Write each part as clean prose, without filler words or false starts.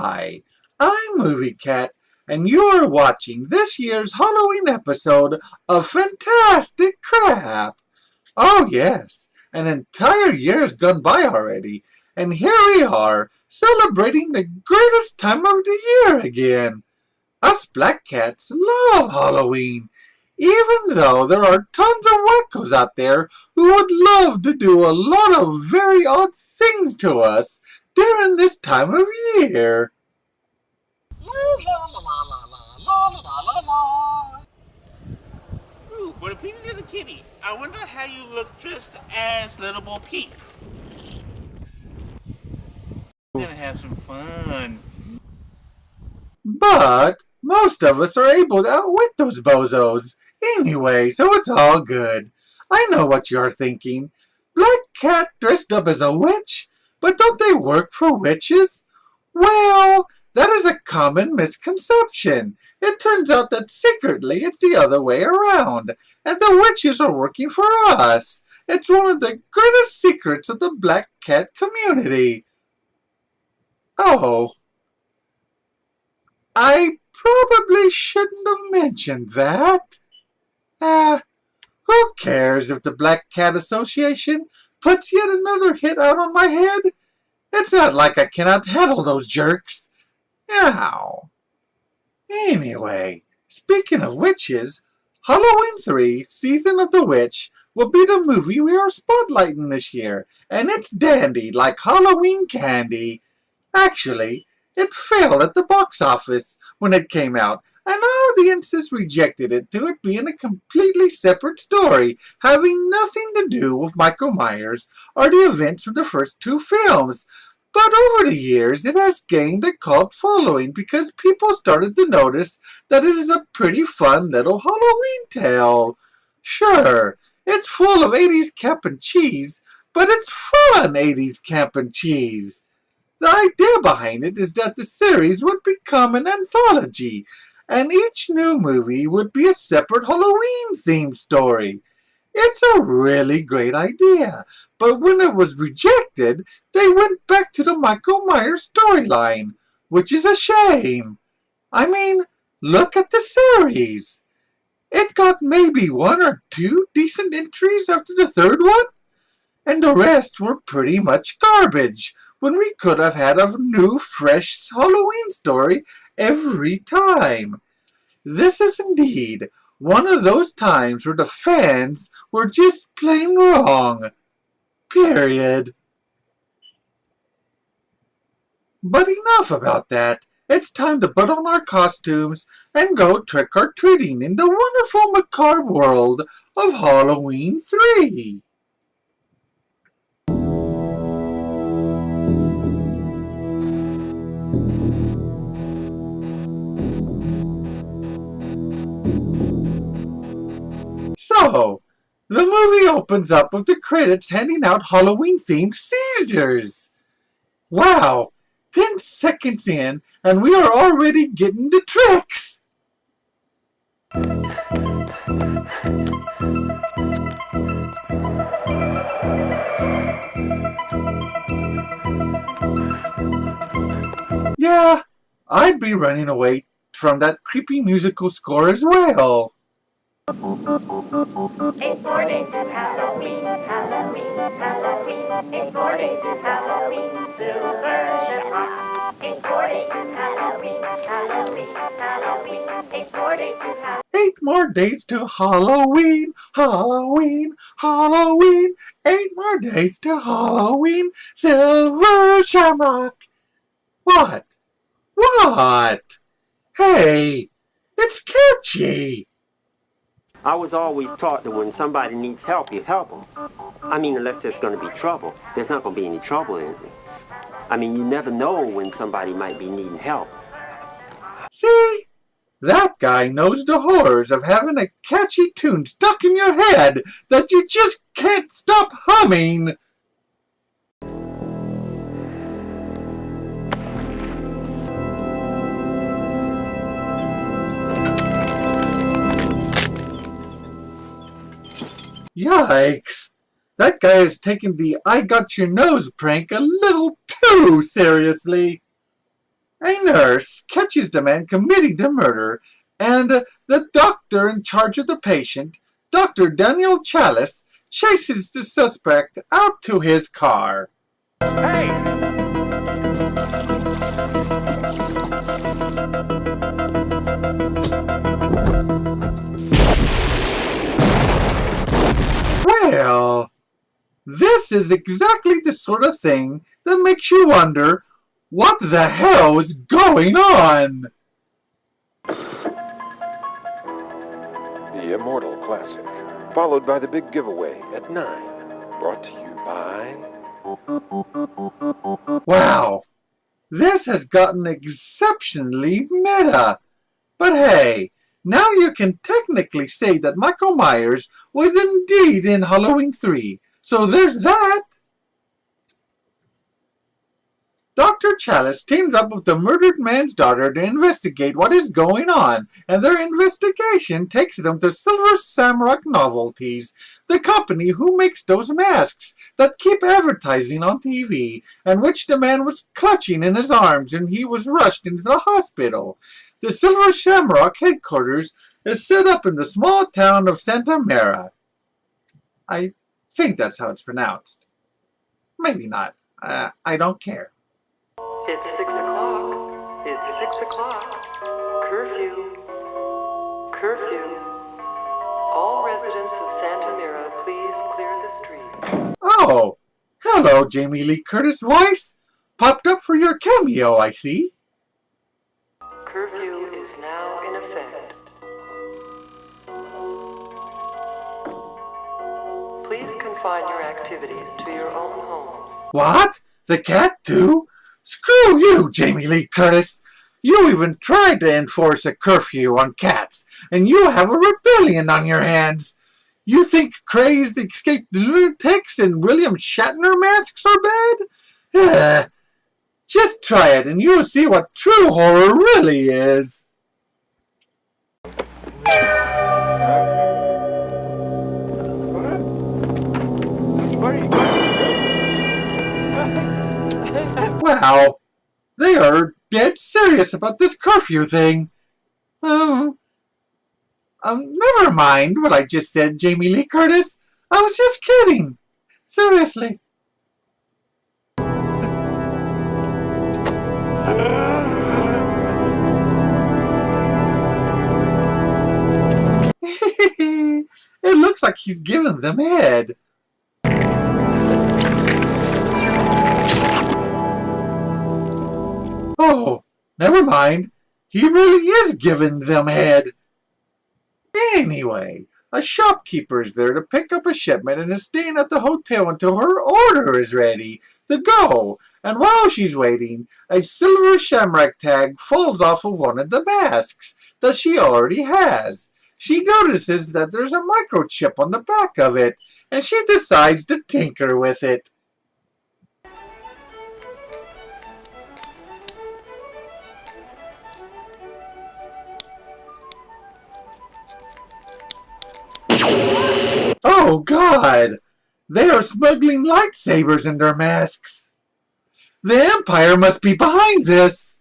Hi, I'm Movie Cat, and you're watching this year's Halloween episode of Fantastic Crap. Oh yes, an entire year has gone by already, and here we are, celebrating the greatest time of the year again. Us black cats love Halloween, even though there are tons of wackos out there who would love to do a lot of very odd things to us during this time of year. Ooh, what a pretty little kitty. I wonder how you look dressed as Little Bo Peep. We're gonna have some fun. But most of us are able to outwit those bozos anyway, so it's all good. I know what you're thinking. Black Cat dressed up as a witch? But don't they work for witches? Well, that is a common misconception. It turns out that secretly it's the other way around, and the witches are working for us. It's one of the greatest secrets of the Black Cat community. Oh, I probably shouldn't have mentioned that. Who cares if the Black Cat Association puts yet another hit out on my head? It's not like I cannot handle those jerks. Ow. Anyway, speaking of witches, Halloween 3, Season of the Witch, will be the movie we are spotlighting this year, and it's dandy like Halloween candy. Actually, it failed at the box office when it came out, and audiences rejected it to it being a completely separate story, having nothing to do with Michael Myers or the events from the first two films. But over the years, it has gained a cult following because people started to notice that it is a pretty fun little Halloween tale. Sure, it's full of 80s camp and cheese, but it's fun 80s camp and cheese. The idea behind it is that the series would become an anthology, and each new movie would be a separate Halloween-themed story. It's a really great idea, but when it was rejected, they went back to the Michael Myers storyline, which is a shame. I mean, look at the series. It got maybe one or two decent entries after the third one, and the rest were pretty much garbage, when we could have had a new, fresh Halloween story every time. This is indeed one of those times where the fans were just plain wrong. Period. But enough about that. It's time to put on our costumes and go trick-or-treating in the wonderful macabre world of Halloween 3. So, the movie opens up with the credits handing out Halloween-themed Caesars. Wow, 10 seconds in, and we are already getting the tricks. Yeah, I'd be running away from that creepy musical score as well. 8 more days to Halloween, Halloween, Halloween. 8 more days to Halloween, Silver Shamrock. 8 more days to Halloween, Halloween, Halloween. 8 more days to Halloween. 8 more days to Halloween, Halloween, Halloween. 8 more days to Halloween, Silver Shamrock. What? What? Hey, it's catchy. I was always taught that when somebody needs help, you help them. I mean, unless there's going to be trouble. There's not going to be any trouble, is there? I mean, you never know when somebody might be needing help. See? That guy knows the horrors of having a catchy tune stuck in your head that you just can't stop humming. Yikes! That guy is taking the I got your nose prank a little too seriously. A nurse catches the man committing the murder, and the doctor in charge of the patient, Dr. Daniel Chalice, chases the suspect out to his car. Hey! Well, this is exactly the sort of thing that makes you wonder, what the hell is going on? The Immortal Classic, followed by the big giveaway at 9. Brought to you by... Wow, this has gotten exceptionally meta. But hey, now you can technically say that Michael Myers was indeed in Halloween 3, so there's that. Dr. Chalice teams up with the murdered man's daughter to investigate what is going on, and their investigation takes them to Silver Shamrock Novelties, the company who makes those masks that keep advertising on TV, and which the man was clutching in his arms when he was rushed into the hospital. The Silver Shamrock headquarters is set up in the small town of Santa Mara. I think that's how it's pronounced. Maybe not. I don't care. It's 6 o'clock. It's 6 o'clock. Curfew. Curfew. All residents of Santa Mira, please clear the street. Oh, hello, Jamie Lee Curtis voice. Popped up for your cameo, I see. Curfew is now in effect. Please confine your activities to your own homes. What? The cat too? Screw you, Jamie Lee Curtis. You even tried to enforce a curfew on cats, and you have a rebellion on your hands. You think crazed escaped lunatics and William Shatner masks are bad? Just try it and you'll see what true horror really is. Wow, they are dead serious about this curfew thing. Never mind what I just said, Jamie Lee Curtis. I was just kidding. Seriously. It looks like he's giving them head. Oh, never mind. He really is giving them head. Anyway, a shopkeeper is there to pick up a shipment and is staying at the hotel until her order is ready to go. And while she's waiting, a silver shamrock tag falls off of one of the masks that she already has. She notices that there's a microchip on the back of it, and she decides to tinker with it. Oh God! They are smuggling lightsabers in their masks. The Empire must be behind this.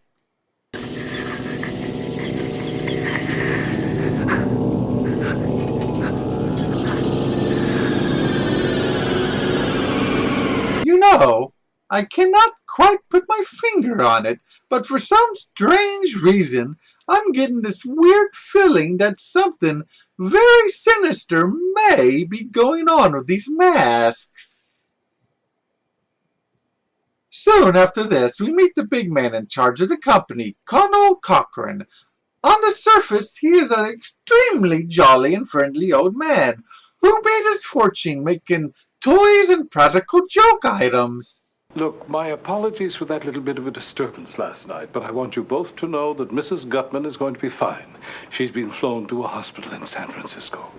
You know, I cannot quite put my finger on it, but for some strange reason, I'm getting this weird feeling that something very sinister may be going on with these masks. Soon after this, we meet the big man in charge of the company, Connell Cochran. On the surface, he is an extremely jolly and friendly old man who made his fortune making toys and practical joke items. Look, my apologies for that little bit of a disturbance last night, but I want you both to know that Mrs. Gutman is going to be fine. She's been flown to a hospital in San Francisco.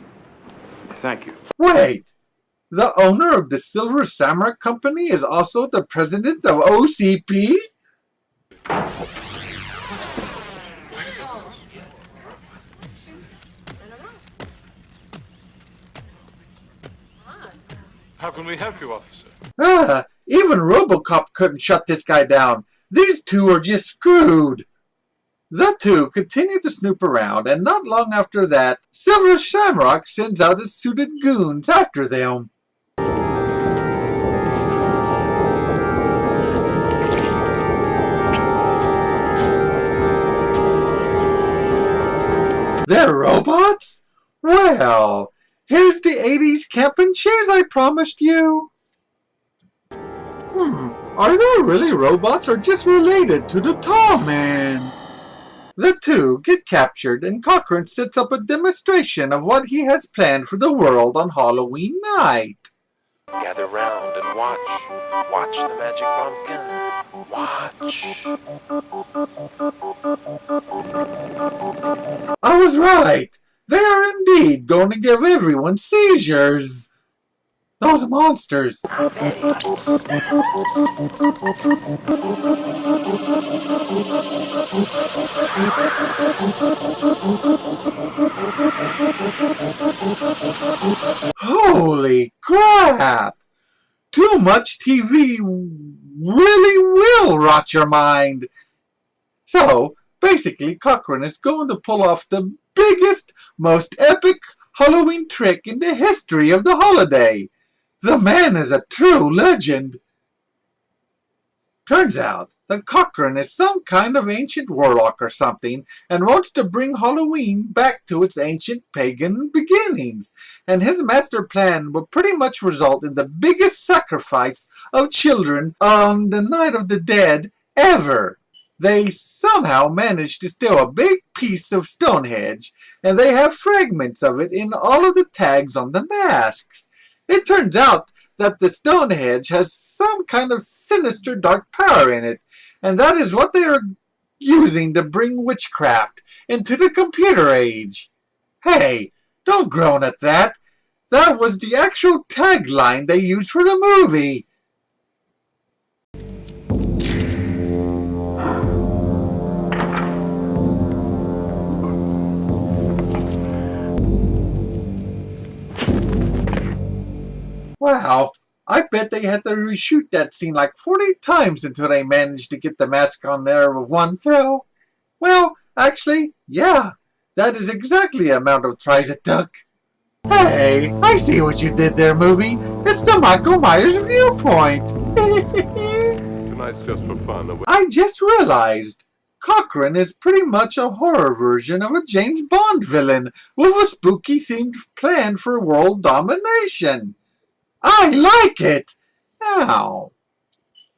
Thank you. Wait, the owner of the Silver Shamrock Company is also the president of OCP? How can we help you, officer? Even RoboCop couldn't shut this guy down. These two are just screwed. The two continue to snoop around, and not long after that, Silver Shamrock sends out his suited goons after them. They're robots? Well, here's the 80s camp and cheese I promised you. Are they really robots or just related to the tall man? The two get captured and Cochrane sets up a demonstration of what he has planned for the world on Halloween night. Gather round and watch. Watch the magic pumpkin. Watch. I was right. They are indeed going to give everyone seizures. Those monsters. Holy crap! Too much TV really will rot your mind. So, basically, Cochrane is going to pull off the biggest, most epic Halloween trick in the history of the holiday. The man is a true legend. Turns out that Cochrane is some kind of ancient warlock or something and wants to bring Halloween back to its ancient pagan beginnings. And his master plan will pretty much result in the biggest sacrifice of children on the Night of the Dead ever. They somehow managed to steal a big piece of Stonehenge, and they have fragments of it in all of the tags on the masks. It turns out that the Stonehenge has some kind of sinister dark power in it, and that is what they are using to bring witchcraft into the computer age. Hey, don't groan at that. That was the actual tagline they used for the movie. Wow, I bet they had to reshoot that scene like 40 times until they managed to get the mask on there with one throw. Well, actually, yeah, that is exactly the amount of tries it took. Hey, I see what you did there, movie. It's the Michael Myers viewpoint. Tonight's just for fun. I just realized Cochrane is pretty much a horror version of a James Bond villain with a spooky themed plan for world domination. I like it! Now,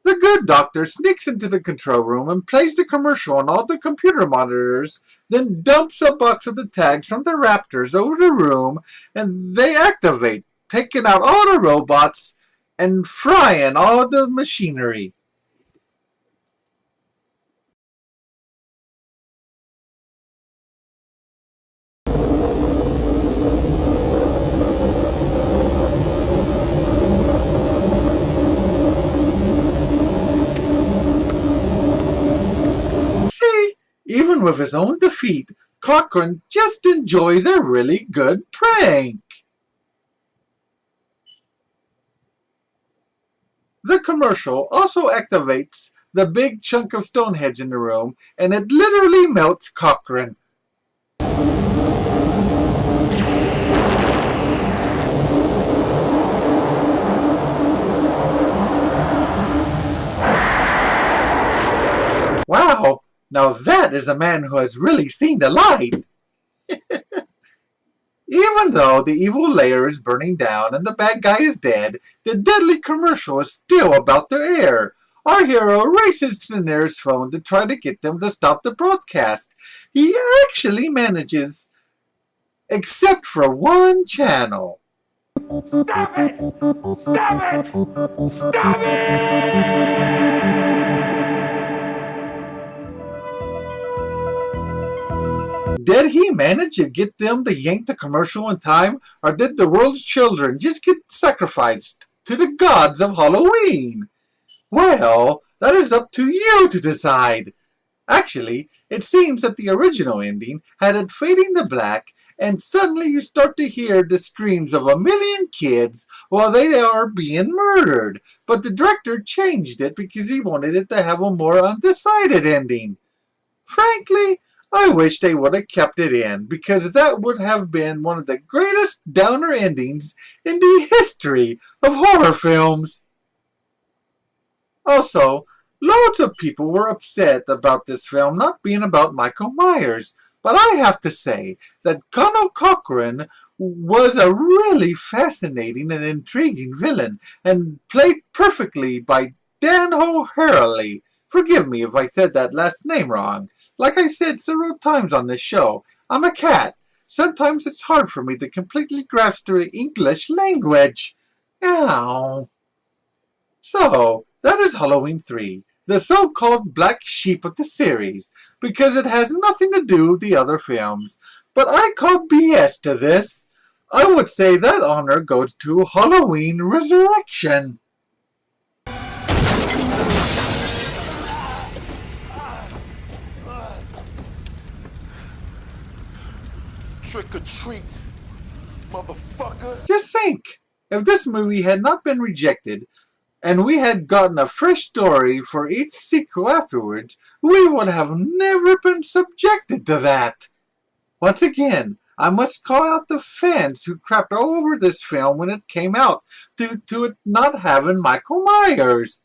the good doctor sneaks into the control room and plays the commercial on all the computer monitors, then dumps a box of the tags from the Raptors over the room, and they activate, taking out all the robots and frying all the machinery. Even with his own defeat, Cochrane just enjoys a really good prank. The commercial also activates the big chunk of Stonehenge in the room, and it literally melts Cochrane. Wow! Now that is a man who has really seen the light. Even though the evil lair is burning down and the bad guy is dead, the deadly commercial is still about to air. Our hero races to the nearest phone to try to get them to stop the broadcast. He actually manages, except for one channel. Stop it! Stop it! Stop it! Did he manage to get them to yank the commercial in time, or did the world's children just get sacrificed to the gods of Halloween? Well, that is up to you to decide. Actually, it seems that the original ending had it fading to black and suddenly you start to hear the screams of a million kids while they are being murdered. But the director changed it because he wanted it to have a more undecided ending. Frankly, I wish they would have kept it in, because that would have been one of the greatest downer endings in the history of horror films. Also, loads of people were upset about this film not being about Michael Myers, but I have to say that Conal Cochran was a really fascinating and intriguing villain, and played perfectly by Dan O'Harley. Forgive me if I said that last name wrong. Like I said several times on this show, I'm a cat. Sometimes it's hard for me to completely grasp the English language. Ow. So, that is Halloween 3, the so-called black sheep of the series, because it has nothing to do with the other films. But I call BS to this. I would say that honor goes to Halloween Resurrection. Trick or treat, motherfucker. Just think, if this movie had not been rejected, and we had gotten a fresh story for each sequel afterwards, we would have never been subjected to that. Once again, I must call out the fans who crapped all over this film when it came out due to it not having Michael Myers.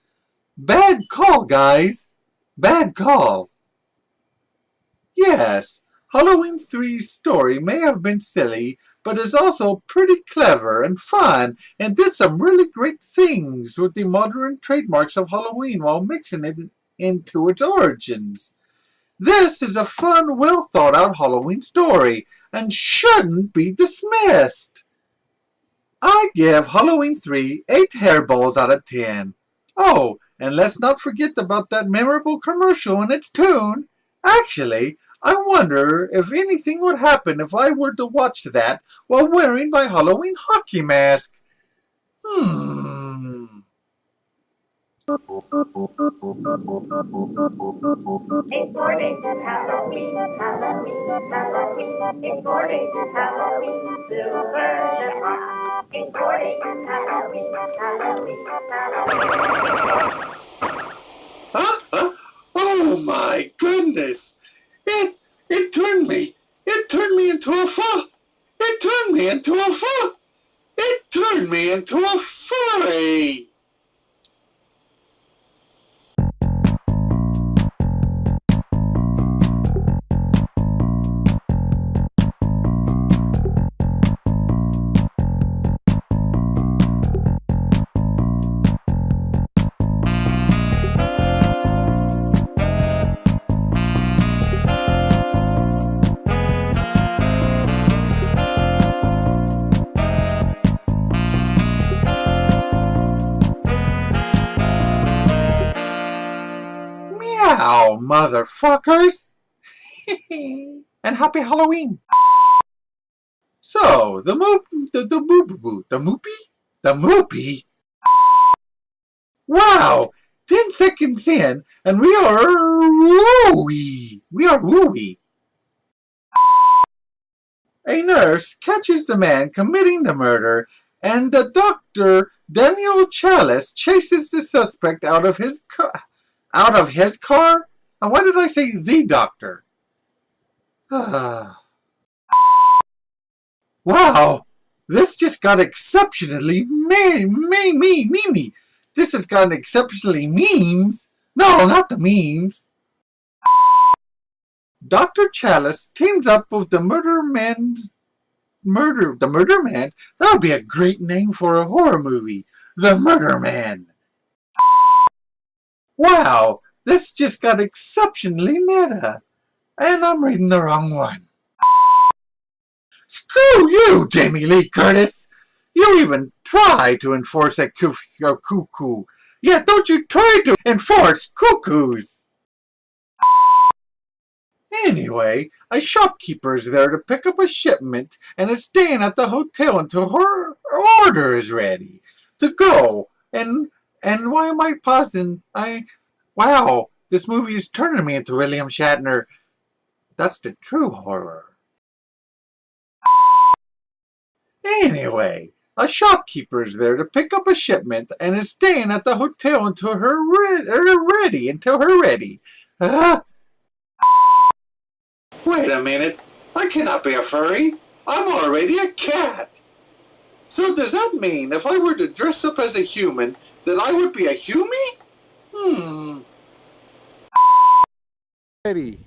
Bad call, guys. Bad call. Yes, Halloween 3's story may have been silly, but is also pretty clever and fun, and did some really great things with the modern trademarks of Halloween while mixing it into its origins. This is a fun, well thought out Halloween story, and shouldn't be dismissed. I give Halloween 3 8 hairballs out of 10. Oh, and let's not forget about that memorable commercial and its tune. Actually, I wonder if anything would happen if I were to watch that while wearing my Halloween hockey mask. It's 4 days to Halloween, Halloween, Halloween. It's 4 days to Halloween, Silver Shamrock. It's 4 days to Halloween, Halloween, Halloween. Oh my goodness! It turned me into a It turned me into a It turned me into a furry! Meow, motherfuckers! And happy Halloween! So, the moopy? Wow! 10 seconds in, and we are wooey. A nurse catches the man committing the murder, and the doctor, Daniel Chalice, chases the suspect out of his car. And why did I say the doctor? Wow, this just got exceptionally me. This has gotten exceptionally memes. No, not the memes. Dr. Chalice teams up with the Murder Man? That would be a great name for a horror movie. The Murder Man. Wow, this just got exceptionally meta. And I'm reading the wrong one. Screw you, Jamie Lee Curtis! You even try to enforce a cuckoo. Yet don't you try to enforce cuckoos! Anyway, a shopkeeper is there to pick up a shipment and is staying at the hotel until her order is ready to go. And why am I pausing? Wow, this movie is turning me into William Shatner. That's the true horror. Anyway, a shopkeeper's there to pick up a shipment and is staying at the hotel until her ready. Uh, Wait a minute. I cannot be a furry. I'm already a cat. So does that mean if I were to dress up as a human, that I would be a humie? Eddie.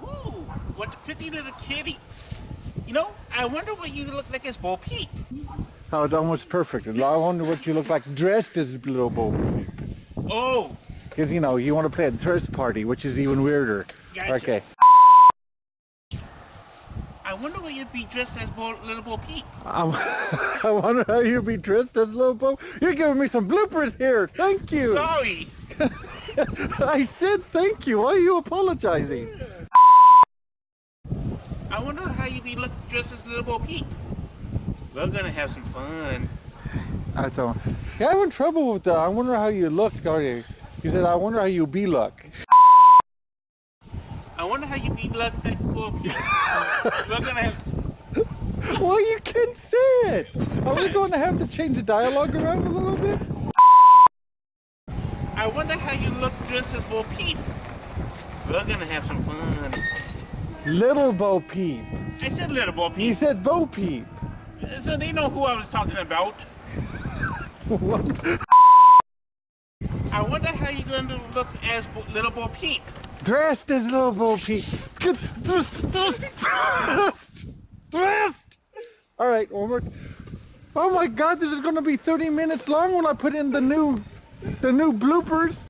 Ooh, what a pretty little kitty. You know, I wonder what you look like as Bo Peep. Oh, it's almost perfect. I wonder what you look like dressed as little Bo Peep. Oh, Because, you know, you want to play a dress party, which is even weirder. gotcha. Okay. I wonder what you'd be dressed as little Bo Peep. I wonder how you'd be dressed as little Bo. You're giving me some bloopers here. Thank you. Sorry. I said thank you. Why are you apologizing? I wonder how you'd be dressed as little Bo Peep. We're gonna have some fun. So, you're having trouble with that. I wonder how you look, are you? You said, I wonder how you be look. I wonder how you'd be like Bo Peep. We're gonna have... Well, you can say it. Are we going to have to change the dialogue around a little bit? I wonder how you look dressed as Bo Peep. We're gonna have some fun. Little Bo Peep. I said little Bo Peep. You said Bo Peep. So they know who I was talking about. What? I wonder how you're going to look as little Bo Peep. Dressed as little Bo Peep. Dressed. All right, one more. Oh my God, this is going to be 30 minutes long when I put in the new bloopers.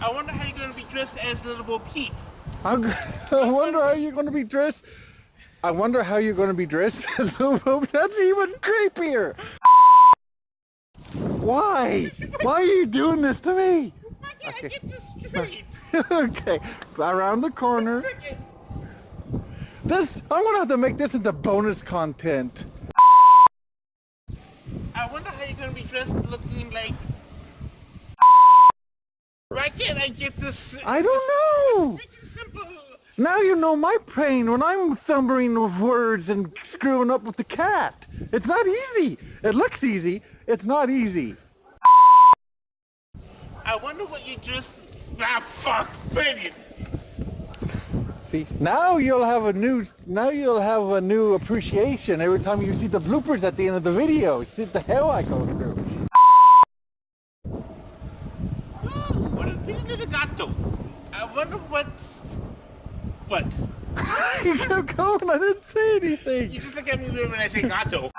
I wonder how you're going to be dressed as little Bo Peep. I wonder how you're going to be dressed. I wonder how you're going to be dressed as little Bo Peep. That's even creepier. Why? Why are you doing this to me? Why can't I get this straight? Okay, around the corner. This, I'm gonna have to make this into bonus content. I wonder how you're going to be dressed looking like... Why can't I get this? I don't know. Simple. Now you know my pain when I'm thumbering with words and screwing up with the cat. It's not easy. It looks easy. It's not easy. I wonder what you just... Ah, fuck, baby. See, now you'll have a new appreciation every time you see the bloopers at the end of the video. See the hell I go through. Ooh, what a pretty little gato. I wonder what... What? You kept going. I didn't say anything. You just look at me weird when I say gato.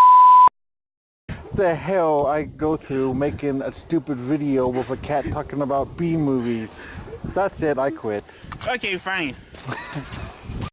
The hell I go through making a stupid video with a cat talking about B movies. That's it. I quit. Okay, fine.